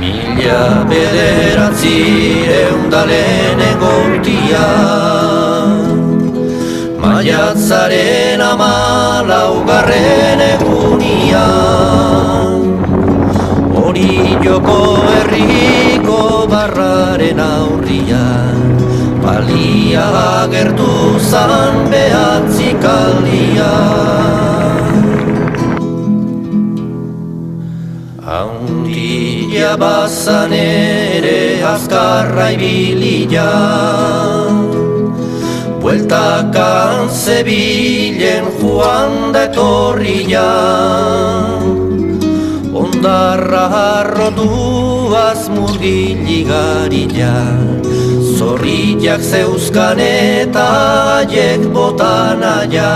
Mila bederatziehun da lehenengo urtia, maiatzaren 14. egunia, Orioko herriko barraren aurria, balia agertu zan behatzikaldia. Haundila bazan ere azkarra ibilia, bueltakan zebilen joan da etorria, ondarra harrotuaz murgiligarila, zorriak zeuzkan eta haiek botanaia.